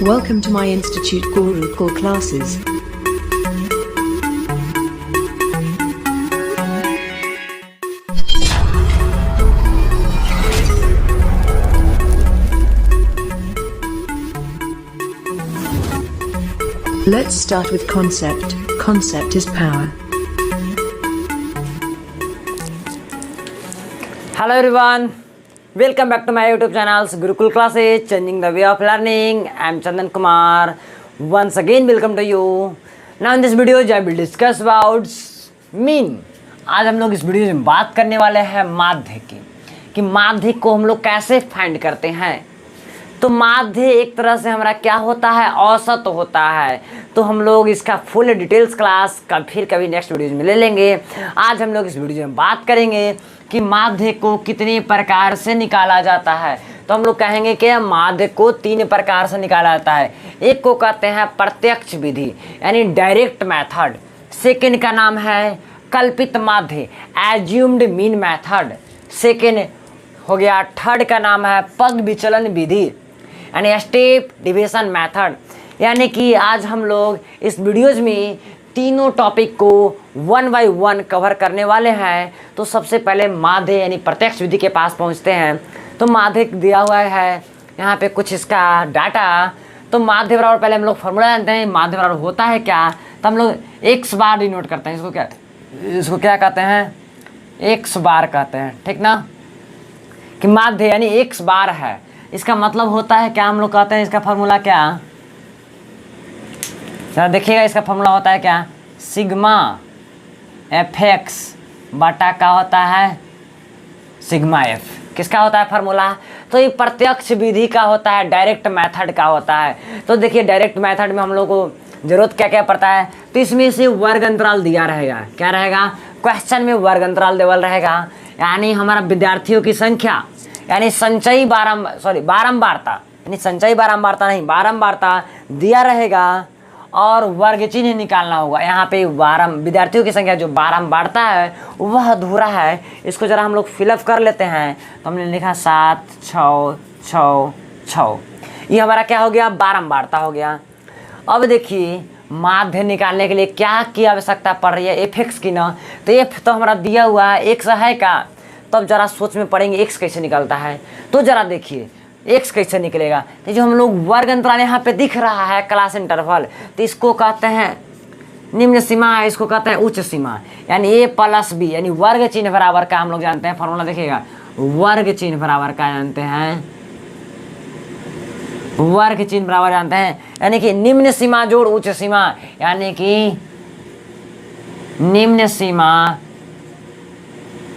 Welcome to my Institute Gurukul classes. Let's start with concept. Concept is power. Hello everyone, welcome back to my YouTube channels Gurukul classes, changing the way of learning. I am Chandan Kumar. Once again welcome to you. Now in this video I will discuss about mean. आज हम लोग इस video में बात करने वाले हैं माध्य की, कि माध्य को हम लोग कैसे फाइंड करते हैं। तो माध्य एक तरह से हमारा क्या होता है, औसत होता है। तो हम लोग इसका फुल डिटेल्स क्लास कभी नेक्स्ट वीडियो में ले लेंगे। आज हम लोग इस वीडियो में बात करेंगे कि माध्य को कितने प्रकार से निकाला जाता है। तो हम लोग कहेंगे कि माध्य को 3 प्रकार से निकाला जाता है। एक को कहते हैं प्रत्यक्ष विधि यानी डायरेक्ट मेथड, सेकेंड का नाम है कल्पित माध्य एज्यूम्ड मीन मेथड, सेकेंड हो गया, थर्ड का नाम है पग विचलन विधि यानी स्टेप डिविजन मेथड। यानी कि आज हम लोग इस वीडियोज में तीनों टॉपिक को 1 बाय 1 कवर करने वाले हैं। तो सबसे पहले माध्य यानी प्रत्यक्ष विधि के पास पहुंचते हैं। तो माध्य दिया हुआ है यहाँ पे कुछ इसका डाटा। तो माध्य बराबर पहले हम लोग फॉर्मूला जानते हैं, माध्य बराबर होता है क्या। तो हम लोग एक्स बार डिनोट करते हैं, इसको क्या कहते हैं, एक्स बार कहते हैं, ठीक ना। कि माध्य यानी एक्स बार है, इसका मतलब होता है क्या, हम लोग कहते हैं इसका फॉर्मूला क्या, जरा देखिएगा इसका फॉर्मूला होता है क्या, सिग्मा एफ एक्स बटा का होता है सिग्मा एफ। किसका होता है फार्मूला, तो ये प्रत्यक्ष विधि का होता है, डायरेक्ट मेथड का होता है। तो देखिए डायरेक्ट मेथड में हम लोग को जरूरत क्या क्या पड़ता है। तो इसमें से वर्ग अंतराल दिया रहेगा, क्या रहेगा, क्वेश्चन में वर्ग अंतराल देवल रहेगा। यानी हमारा विद्यार्थियों की संख्या यानी संचयी बारंबारता यानी संचयी बारंबारता नहीं, बारंबारता दिया रहेगा और वर्ग चिन्ह निकालना होगा। यहाँ पे विद्यार्थियों की संख्या जो बारंबारता है वह अधूरा है, इसको जरा हम लोग फिलअप कर लेते हैं। तो हमने लिखा 7 6 6 6, ये हमारा क्या हो गया, बारंबारता हो गया। अब देखिए माध्य निकालने के लिए क्या की आवश्यकता पड़ रही है, एफ एक्स की ना। तो एफ तो हमारा दिया हुआ है, एक्स है का। तब जरा सोच में पड़ेंगे एक्स कैसे निकलता है। तो जरा देखिए एक्स कैसे निकलेगा। तो जो हम लोग वर्ग अंतराल यहाँ पे दिख रहा है क्लास इंटरवल, तो इसको कहते हैं निम्न सीमा है, इसको कहते हैं उच्च सीमा। यानी ए प्लस बी यानी वर्ग चिन्ह बराबर का हम लोग जानते हैं फॉर्मूला, देखिएगा वर्ग चिन्ह बराबर का जानते हैं, वर्ग चिन्ह बराबर जानते हैं। यानी कि निम्न सीमा जोड़ उच्च सीमा, यानी कि निम्न सीमा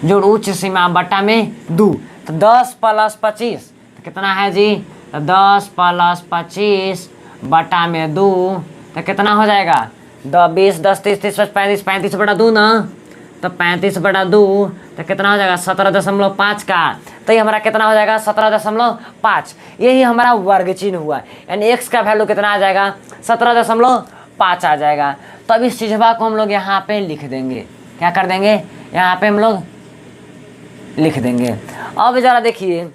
जोड़ उच्च सीमा बटा में 2। तो 10 + 25 तो कितना है जी, तो 10 + 25 बटा में 2 तो कितना हो जाएगा, 20 10 30 30 35 35 बटा 2 ना। तो 35 बटा 2 तो कितना हो जाएगा, 17.5 का। तो ये हमारा कितना हो जाएगा, 17.5। यही हमारा वर्ग चिन्ह हुआ, यानी एक्स का वैल्यू कितना आ जाएगा, 17.5 आ जाएगा। तो अब इस चीज़वा को हम लोग यहाँ पे लिख देंगे, क्या कर देंगे, यहाँ पे हम लोग लिख देंगे। अब ज़रा देखिए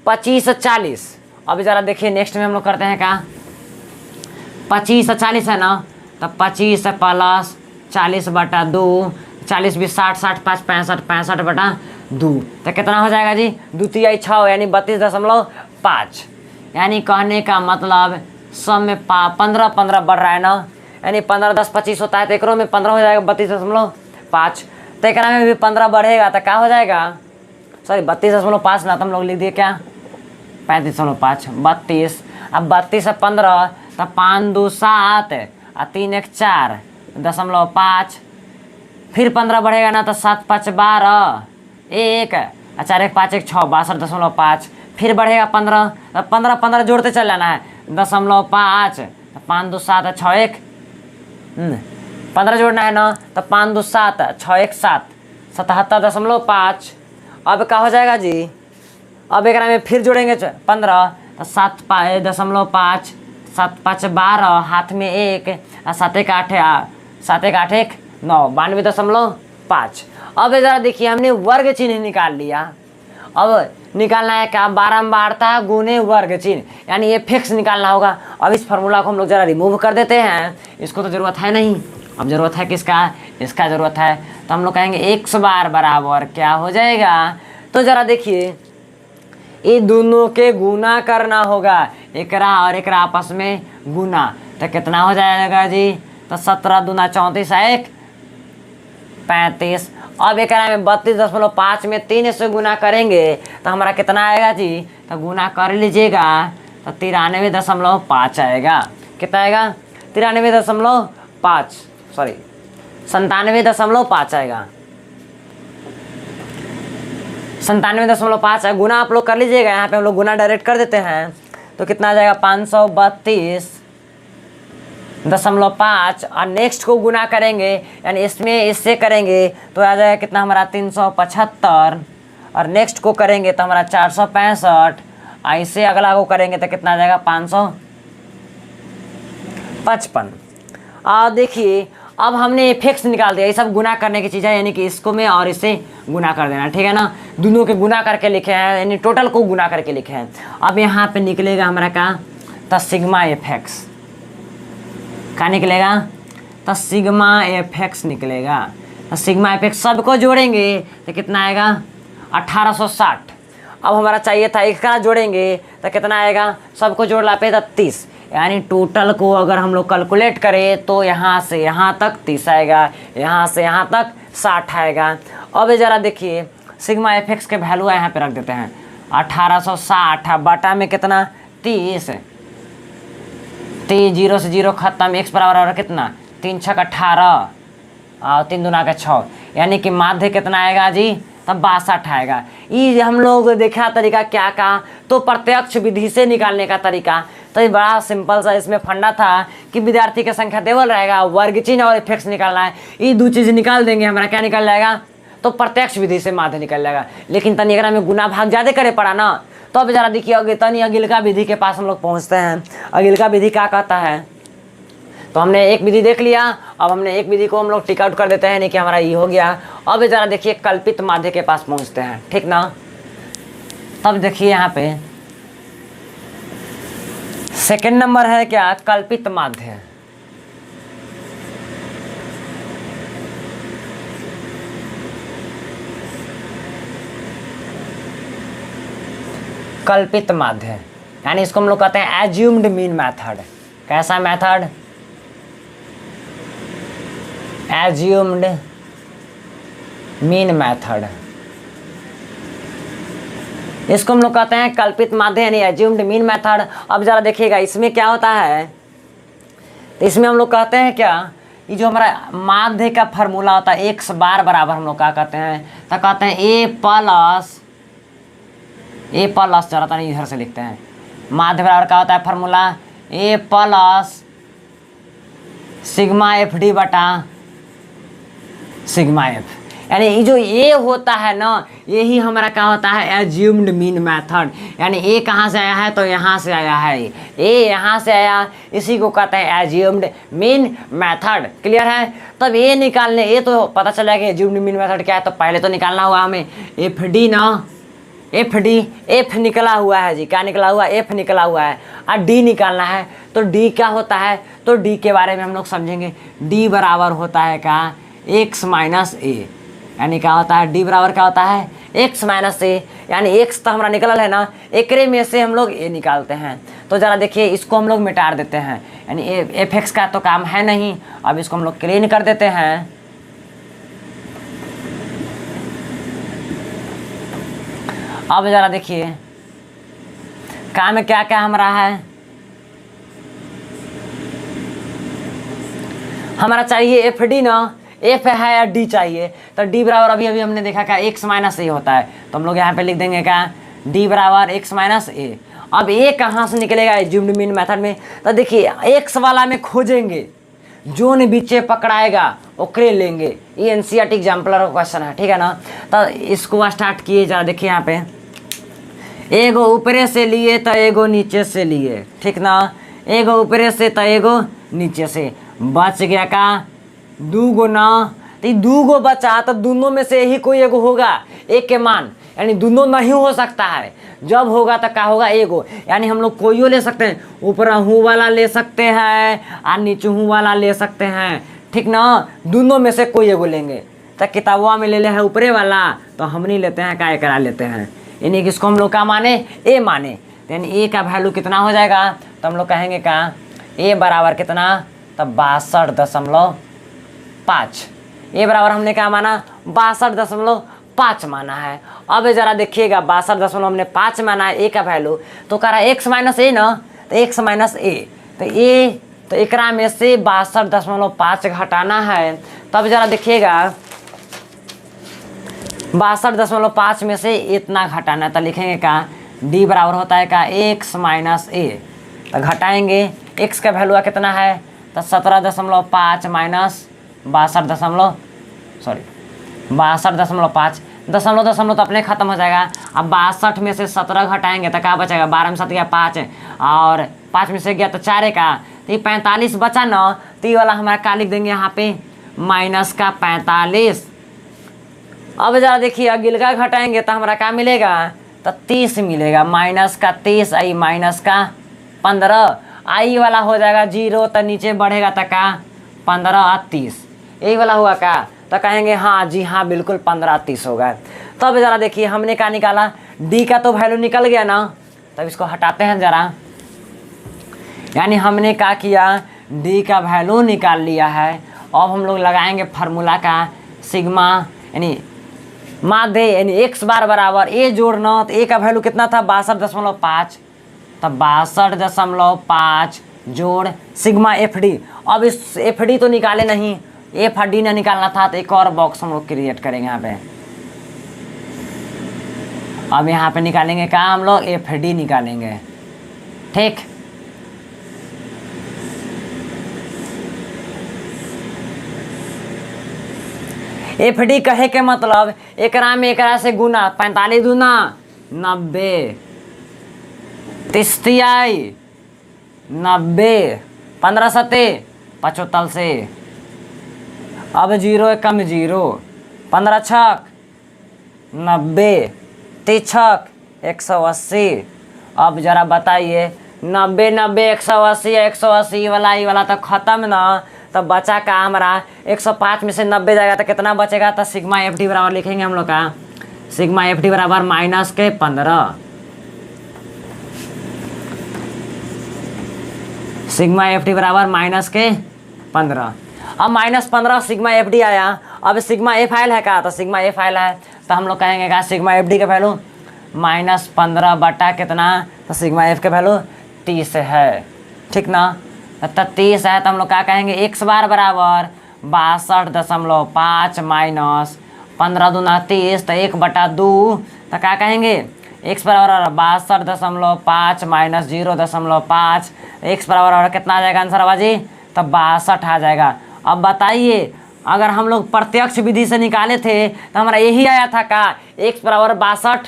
25 से 40, अब ज़रा देखिए नेक्स्ट में हम लोग करते हैं क्या, 25 से 40 है ना। तो 25 + 40 बटा 2, 40 20 60 60 5 65 65 बटा 2 तो कितना हो जाएगा जी, 2 3 6 यानी 32.5। यानी कहने का मतलब सब में 15 15 बढ़ रहा है ना। यानी 15 10 25 होता है, तो एकरों में 15 हो जाएगा 32.5। तो एक में भी 15 बढ़ेगा तो क्या हो जाएगा, सॉरी 32.5 ना, तो हम लोग लिख दिए क्या 35.5, 32। अब 32 से 15 तो 5 2 7 और 3 1 4 0.5, फिर 15 बढ़ेगा ना, तो 7 5 12 1 और 4 1 5 1 6 62.5, फिर बढ़ेगा 15, तो 15 15 जोड़ते चल जाना है, 0.5 तो 5 2 7 6 1 15 जोड़ना है ना। तो 5 2 7 6 1 7 77.5। अब क्या हो जाएगा जी, अब एक में फिर जोड़ेंगे 15, तो 7 5 7 5 12 हाथ में 1 और 7 1 8 7 1 8 1 9 92.5। अब ज़रा देखिए हमने वर्ग चिन्ह निकाल लिया। अब निकालना है क्या, बारंबारता गुने वर्ग चिन्ह, यानी ये फिक्स निकालना होगा। अब इस फार्मूला को हम लोग जरा रिमूव कर देते हैं, इसको तो ज़रूरत है नहीं। अब ज़रूरत है किसका, इसका ज़रूरत है। तो हम लोग कहेंगे x बार बराबर क्या हो जाएगा, तो ज़रा देखिए ये दोनों के गुना करना होगा, एकरा और एकरा आपस में गुना, तो कितना हो जाएगा जी, तो 17 दूना 34 1 35। अब एक में 32.5 में 3 से गुना करेंगे तो हमारा कितना आएगा जी, तो गुना कर लीजिएगा तो 93.5 आएगा। कितना आएगा, 93.5 सॉरी 97.5 आएगा, 97.5 है। गुना आप लोग कर लीजिएगा, यहाँ पे हम लोग गुना डायरेक्ट कर देते हैं तो कितना आ जाएगा 532.5 और नेक्स्ट को गुना करेंगे यानी इसमें इससे करेंगे तो आ जाएगा कितना हमारा 375 और नेक्स्ट को करेंगे तो हमारा 465 और इससे अगला को करेंगे तो कितना आ जाएगा 555। और देखिए अब हमने इफेक्ट्स निकाल दिया, ये सब गुना करने की चीज़ है, यानी कि इसको में और इससे गुना कर देना, ठीक है ना। दोनों के गुना करके लिखे हैं, यानी टोटल को गुना करके लिखे हैं। अब यहाँ पे निकलेगा हमारा का, तो सिग्मा इफेक्ट्स क्या निकलेगा, तो सिग्मा इफेक्ट्स निकलेगा। तो सिग्मा इफेक्ट्स सबको जोड़ेंगे तो कितना आएगा 1860। अब हमारा चाहिए था इसका जोड़ेंगे तो कितना आएगा, सबको जोड़ ला पे 30, यानी टोटल को अगर हम लोग कैलकुलेट करें तो यहाँ से यहाँ तक 30 आएगा, यहाँ से यहाँ तक 60 आएगा। अब ज़रा देखिए सिग्मा इफेक्ट्स के वैल्यू यहाँ पे रख देते हैं 1860 बटा में कितना 30, 0 से 0 खत्म, x बराबर कितना 3 छक 18 और 3 दूना का 6, यानी कि माध्य कितना आएगा जी, तब 62 आएगा। ये हम लोग देखा तरीका क्या कहा, तो प्रत्यक्ष विधि से निकालने का तरीका। तो ये बड़ा सिंपल सा इसमें फंडा था कि विद्यार्थी की संख्या देवल रहेगा, वर्ग चिन्ह और इफेक्ट्स निकालना है, ये दो चीज़ निकाल देंगे हमारा क्या निकल जाएगा, तो प्रत्यक्ष विधि से माध्य निकल जाएगा। लेकिन तनी एकरा में गुना भाग ज़्यादा करे पड़ा ना, तो अब जरा देखिए तनी अगिलका विधि के पास हम लोग पहुँचते हैं। अगिलका विधि क्या कहता है, तो हमने एक विधि देख लिया, अब हमने एक विधि को हम लोग टिक आउट कर देते हैं, नहीं कि हमारा ये हो गया। अब जरा देखिए कल्पित माध्य के पास पहुंचते हैं, ठीक ना। तब देखिए यहाँ पे सेकंड नंबर है क्या, कल्पित माध्य। कल्पित माध्य यानी इसको हम लोग कहते हैं एज्यूम्ड मीन मेथड। कैसा मेथड, एज्यूम्ड मीन मेथड, इसको हम लोग कहते हैं कल्पित माध्य यानी एज्यूम्ड मीन मेथड। अब जरा देखिएगा इसमें क्या होता है, तो इसमें हम लोग कहते हैं क्या, ये जो हमारा माध्य का फार्मूला होता है x बार बराबर हम लोग क्या कहते हैं, तो कहते हैं a प्लस जरा था इधर से लिखते हैं, माध्य बराबर क्या होता है formula, a plus sigma F D बटा सिग्मा एफ, यानी ये जो ए होता है ना, यही हमारा क्या होता है एज्यूम्ड मीन मेथड। यानी ए कहाँ से आया है, तो यहाँ से आया है, ए यहाँ से आया, इसी को कहते हैं एज्यूम्ड मीन मेथड। क्लियर है। तब ए निकालने, ए तो पता चला कि एज्यूम्ड मीन मेथड क्या है, तो पहले तो निकालना हुआ हमें एफ डी ना, एफ डी, एफ निकला हुआ है जी, क्या निकला हुआ, एफ निकला हुआ है, और डी निकालना है। तो डी क्या होता है, तो डी के बारे में हम लोग समझेंगे। डी बराबर होता है क्या, एक्स माइनस ए, यानी क्या होता है, डी बराबर क्या होता है एक्स माइनस ए, यानी एक्स तो हमारा निकल है ना, एकरे में से हम लोग ए निकालते हैं। तो ज़रा देखिए इसको हम लोग मिटा देते हैं, यानी एफ एक्स का तो काम है नहीं, अब इसको हम लोग क्लीन कर देते हैं। अब ज़रा देखिए काम में क्या क्या हमारा है, हमारा चाहिए एफ डी ना, एफ है या डी चाहिए, तो डी बराबर अभी अभी हमने देखा क्या एक्स माइनस ए होता है, तो हम लोग यहाँ पे लिख देंगे क्या, डी बराबर एक्स माइनस ए। अब ए कहाँ से निकलेगा एज्यूम्ड मीन मेथड में, तो देखिए एक्स वाला में खोजेंगे, जो ने बीचे पकड़ाएगा ओकरे लेंगे। ये एनसीईआरटी एग्जाम्पलर का क्वेश्चन है, ठीक है ना। तो इसको स्टार्ट किए, जरा देखिए यहाँ पे एगो ऊपरे से लिए तो एगो नीचे से लिए, ठीक ना, एगो ऊपरे से तो एगो नीचे से, बच गया का दू गो ना, तो दू गो बचा, तो दोनों में से ही कोई एगो होगा, एक के मान, यानी दोनों नहीं हो सकता है। जब होगा तो क्या होगा, एगो, यानी हम लोग कोई ले सकते हैं, ऊपर हूँ वाला ले सकते हैं और नीचे हूँ वाला ले सकते हैं, ठीक ना। दोनों में से कोई एगो लेंगे। तो किताबवा में ले ले है ऊपरे वाला, तो हम नहीं लेते हैं, क्या करा लेते हैं, यानी कि इसको हम लोग का माने ए माने। यानी ए का वैल्यू कितना हो जाएगा, तो हम लोग कहेंगे का ए बराबर कितना, तब 62.5। ए बराबर हमने क्या माना, 62.5 माना है। अब जरा देखिएगा 62 हमने 5 माना है ए का वैल्यू, तो कह रहा है x माइनस ए ना, तो x माइनस ए, तो ए तो एकरा में से 62.5 घटाना है। तब जरा देखिएगा 62.5 में से इतना घटाना है, तो लिखेंगे का d बराबर होता है का x माइनस ए। तो घटाएंगे, x का वैल्यू कितना है, तो 17.5 माइनस 62.5 दशमलव दशमलव तो अपने खत्म हो जाएगा। अब 62 में से 17 घटाएंगे तो क्या बचेगा, 12 में 7 गया 5 और 5 में से गया तो 4 का, तो ये 45 बचा ना। तो ये वाला हमारा क्या लिख देंगे यहाँ पे, माइनस का 45। अब जरा देखिए अगिल का घटाएंगे तो हमारा क्या मिलेगा, तो 30 मिलेगा, माइनस का 30 आई माइनस का 15 आई वाला हो जाएगा 0, तो नीचे बढ़ेगा तो का 15 और 30, यही वाला हुआ का। तो कहेंगे हाँ जी हाँ बिल्कुल 15 30 होगा। तब जरा देखिए हमने क्या निकाला, डी का तो वैल्यू निकल गया ना, तब इसको हटाते हैं जरा। यानी हमने क्या किया, डी का वैल्यू निकाल लिया है। अब हम लोग लगाएंगे फार्मूला का सिग्मा, यानी माध्य, यानी एक्स बार बराबर ए जोड़ना, तो ए का वैल्यू कितना था 62.5, तब 62.5 जोड़ सिग्मा एफ डी। अब इस एफ डी तो निकाले नहीं, एफ डी ना निकालना था, तो एक और बॉक्स हम लोग क्रिएट करेंगे यहाँ पे। अब यहाँ पे निकालेंगे क्या हम लोग, एफ डी निकालेंगे, ठीक। एफ डी कहे के मतलब एकरा में एकरा से गुना, 45 दूना 90, 30 90, 15 सते 75 से, अब 0 कम 0, 15 छक 90, 30 छक 180। अब जरा बताइए 90 90 180 180 वाला ये वाला तो खत्म ना, तब बचा का हमारा 105 में से 90 जाएगा तो कितना बचेगा, तो सिग्मा एफ डी बराबर लिखेंगे हम लोग का, सिग्मा एफ डी बराबर माइनस के 15, सिग्मा एफ डी बराबर माइनस के 15। अब -15 सिग्मा एफ डी आया। अब सिग्मा एफ आयल है का, तो सिग्मा एफ आयल है, तो हम लोग कहेंगे का सिग्मा एफ डी का वैल्यू -15 बटा कितना, तो सिग्मा एफ का वैल्यू 30 है, ठीक ना। तो 30 है, तो हम लोग क्या कहेंगे, एक्स बार बराबर 62.5 माइनस 15 दूना 30, तो 1/2, तो क्या कहेंगे एक्स बराबर 62.5 माइनस 0.5, एक्स बराबर कितना आ जाएगा आंसर बाजी, तब 62 आ जाएगा। अब बताइए अगर हम लोग प्रत्यक्ष विधि से निकाले थे तो हमारा यही आया था का, एक्स बराबर 62,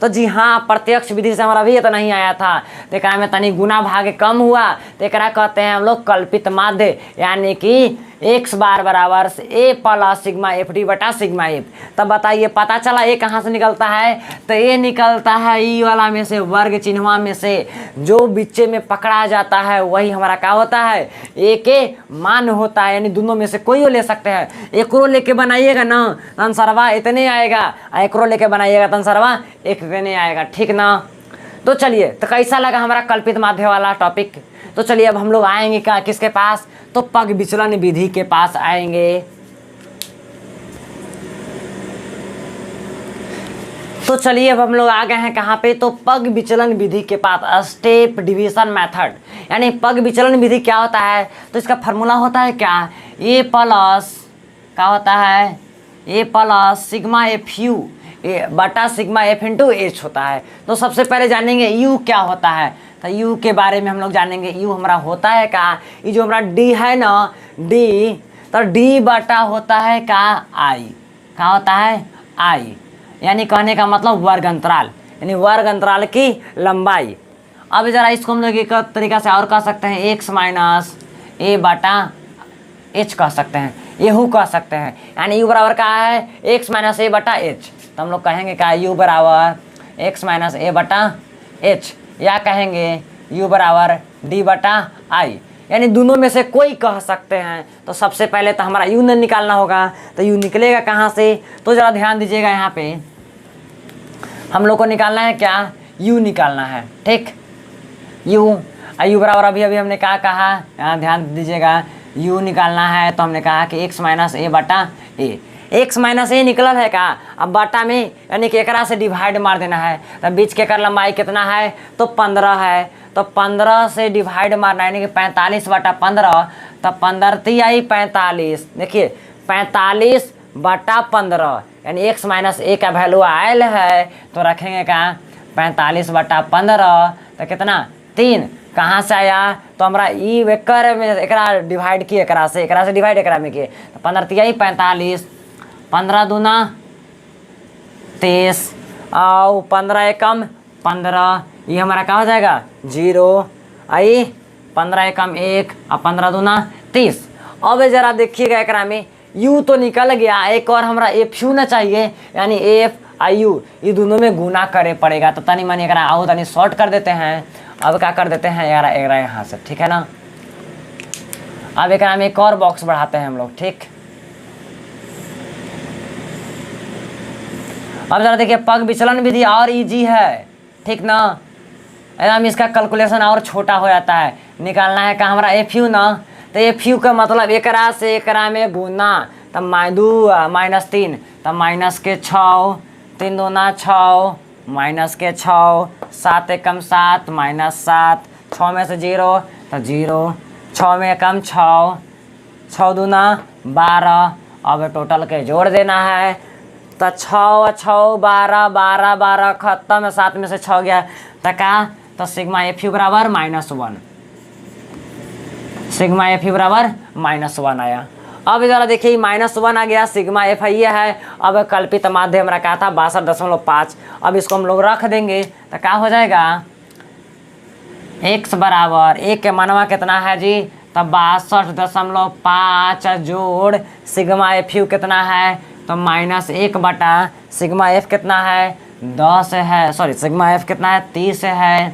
तो जी हाँ प्रत्यक्ष विधि से हमारा भी तो नहीं आया था, तो एक में तनी गुना भाग कम हुआ, तो एक कहते हैं हम लोग कल्पित माध्य, यानी कि एक्स बार बराबर से ए प्लस सिग्मा एफ डी बटा सिग्मा एफ। तब बताइए पता चला ए कहाँ से निकलता है, तो ए निकलता है ई वाला में से, वर्ग चिन्हवा में से, जो बीचे में पकड़ा जाता है वही हमारा क्या होता है, ए के मान होता है, यानी दोनों में से कोई ले सकते हैं। एकरो लेके बनाइएगा ना तनसरवा इतने आएगा, एकरो लेके बनाइएगा तनसरवा इतने आएगा, ठीक ना। तो चलिए, तो कैसा लगा हमारा कल्पित माध्य वाला टॉपिक। तो चलिए अब हम लोग आएंगे क्या किसके पास, तो पग विचलन विधि के पास आएंगे। तो चलिए अब हम लोग आ गए हैं कहाँ पे, तो पग विचलन विधि के पास, स्टेप डिवीजन मेथड। यानी पग विचलन विधि क्या होता है, तो इसका फार्मूला होता है क्या, ए प्लस क्या होता है, ए प्लस सिग्मा एफ यू बटा सिग्मा एफ इंटू एच होता है। तो सबसे पहले जानेंगे यू क्या होता है, तो यू के बारे में हम लोग जानेंगे। यू हमारा होता है का, ये जो हमारा डी है ना, डी, तो डी बटा होता है का आई, क्या होता है आई, यानी कहने का मतलब वर्ग अंतराल, यानी वर्ग अंतराल की लंबाई। अब जरा इसको हम लोग एक तरीका से और कह सकते हैं, एक्स माइनस ए बटा एच कह सकते हैं, यहू कह सकते हैं, यानी यू बराबर क्या है, एक्स माइनस ए बटा एच। तो हम लोग कहेंगे क्या, u बराबर x माइनस ए बटा एच, या कहेंगे u बराबर d बटा आई, यानी दोनों में से कोई कह सकते हैं। तो सबसे पहले तो हमारा u ने निकालना होगा, तो u निकलेगा कहाँ से, तो ज़रा ध्यान दीजिएगा, यहाँ पे हम लोग को निकालना है क्या, u निकालना है, ठीक। u बराबर अभी अभी हमने क्या कहा, यहाँ ध्यान दीजिएगा, u निकालना है तो हमने कहा कि x माइनस ए बटा ए, x माइनस ए निकलल है का, अब बटा में यानी कि एकरा से डिवाइड मार देना है, तो बीच के कर लंबाई कितना है, तो 15 है, तो 15 से डिवाइड मारना है, यानी कि 45 बटा 15, तो 15 तिहाई 45, देखिए 45 बटा 15, यानी x माइनस ए का वैल्यू आयल है, तो रखेंगे क्या 45 बटा 15, तो कितना 3, कहाँ से आया, तो हमारा ई वेक्टर में एकरा डिवाइड किए, एकरा से डिवाइड एकरा में किए, तो 15 तिहाई 45, 15 दूना 23 और 15 एकम 15, ये हमारा क्या हो जाएगा 0, आई 15 एकम 1 और 15 दूना 30। अब जरा देखिएगा एकरा में u तो निकल गया, एक और हमारा एफ यू ना चाहिए, यानी एफ आई यू, ये दोनों में गुना करे पड़ेगा, तो तनी मनी एकरा आओ तनी शॉर्ट कर देते हैं। अब क्या कर देते हैं यार, एकरा यहाँ से, ठीक है ना। अब एकरा में एक और बॉक्स बढ़ाते हैं हम लोग, ठीक। अब जरा देखिए पग विचलन विधि और इजी है, ठीक ना, एकदम इसका कैलकुलेशन और छोटा हो जाता है। निकालना है का हमारा एफ यू ना, तो एफ यू का मतलब एकरा से एकरा में गुना, तब -2 -3, तब माइनस के 6, 3 दूना 6 माइनस के 6, 7 एकम 7 माइनस 7, 6 में से 0 तो 0, 6 में एकम 6, 6 दूना 12, अब टोटल के जोड़ देना है, तो 6 6 12 12 12 खत्म, 7 में से 6 गया, तो क्या, तो सिग्मा एफ यू बराबर -1, सिग्मा एफ यू बराबर -1 आया। अब जरा देखिए -1 आ गया, सिग्मा एफ ये है। अब कल्पित माध्य हमारा क्या था 62.5, अब इसको हम लोग रख देंगे, तो क्या हो जाएगा, x बराबर एक के मनवा कितना है जी, तो 62.5 जोड़ सिग्मा एफ यू कितना है, तो -1 बटा सिग्मा एफ कितना है 10 है, सॉरी सिग्मा एफ कितना है 30 है।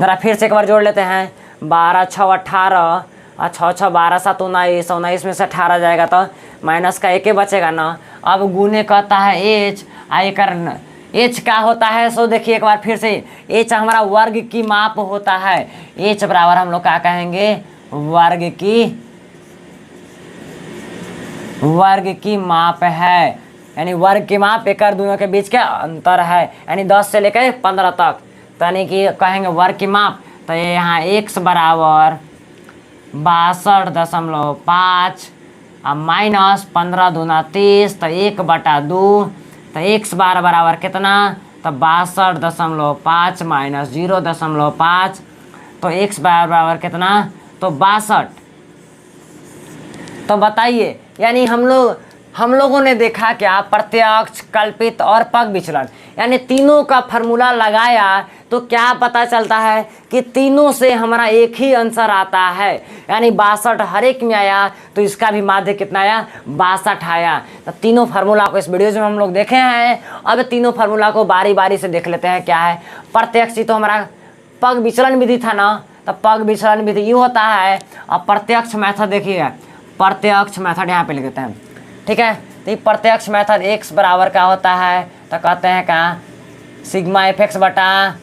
जरा फिर से एक बार जोड़ लेते हैं, 12 6 18 और 6 6 12 7 19, 19 में से 18 जाएगा, तो माइनस का एक ही बचेगा ना। अब गुने कहता है एच, आई कर एच क्या होता है, सो देखिए एक बार फिर से, एच हमारा वर्ग की माप होता है, एच बराबर हम लोग क्या कहेंगे, वर्ग की माप है, यानी वर्ग की माप एक दोनों के बीच के अंतर है, यानी 10 से लेकर 15 तक, तो यानी कि कहेंगे वर्ग की माप, तो ये यहाँ x बराबर 62.5 अब माइनस 15 दूना 30, तो 1 बटा 2, तो x बार बराबर कितना, तो 62.5 माइनस 0.5, तो x बार बराबर कितना, तो 62। तो बताइए, यानी हम लोगों ने देखा क्या, प्रत्यक्ष, कल्पित और पग विचलन, यानी तीनों का फार्मूला लगाया, तो क्या पता चलता है कि तीनों से हमारा एक ही आंसर आता है, यानी 62 हर एक में आया, तो इसका भी माध्य कितना आया 62 आया। तो तीनों फार्मूला को इस वीडियो में हम लोग देखे हैं। अब तीनों फार्मूला को बारी बारी से देख लेते हैं क्या है। प्रत्यक्ष तो हमारा पग विचलन विधि था ना, तो पग विचलन विधि ये होता है। अब प्रत्यक्ष मेथड देखिए, प्रत्यक्ष मेथड यहाँ पे लिख देते हैं, ठीक है। तो ये प्रत्यक्ष मेथड x बराबर का होता है, तो कहते हैं का सिग्मा एफ एक्स बटा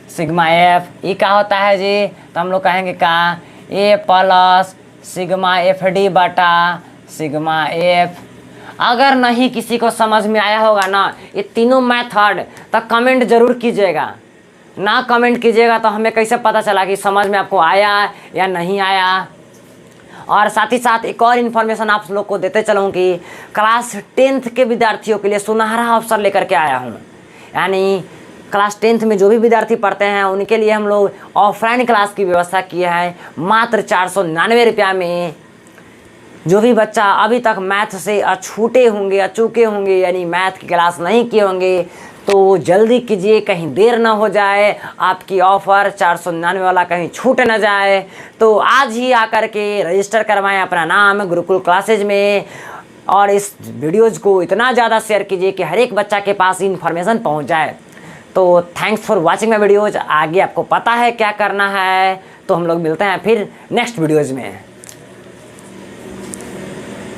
सिग्मा एफ, ये क्या होता है जी, तो हम लोग कहेंगे का ए प्लस सिग्मा एफ डी बटा सिग्मा एफ। अगर नहीं किसी को समझ में आया होगा ना ये तीनों मेथड, तो कमेंट जरूर कीजिएगा, ना कमेंट कीजिएगा तो हमें कैसे पता चला कि समझ में आपको आया या नहीं आया। और साथ ही साथ एक और इन्फॉर्मेशन आप लोग को देते चलूँ कि क्लास 10th के विद्यार्थियों के लिए सुनहरा अवसर लेकर के आया हूँ। यानी क्लास 10th में जो भी विद्यार्थी पढ़ते हैं उनके लिए हम लोग ऑफलाइन क्लास की व्यवस्था किए हैं मात्र 499 रुपया में। जो भी बच्चा अभी तक मैथ से अछूटे होंगे, अचूके होंगे, यानी मैथ की क्लास नहीं किए होंगे, तो जल्दी कीजिए, कहीं देर ना हो जाए, आपकी ऑफ़र 499 वाला कहीं छूट ना जाए। तो आज ही आकर के रजिस्टर करवाएं अपना नाम गुरुकुल क्लासेज में। और इस वीडियोज़ को इतना ज़्यादा शेयर कीजिए कि हर एक बच्चा के पास इन्फॉर्मेशन पहुंच जाए। तो thanks for watching my videos. आगे आपको पता है क्या करना है, तो हम लोग मिलते हैं फिर नेक्स्ट वीडियोज़ में।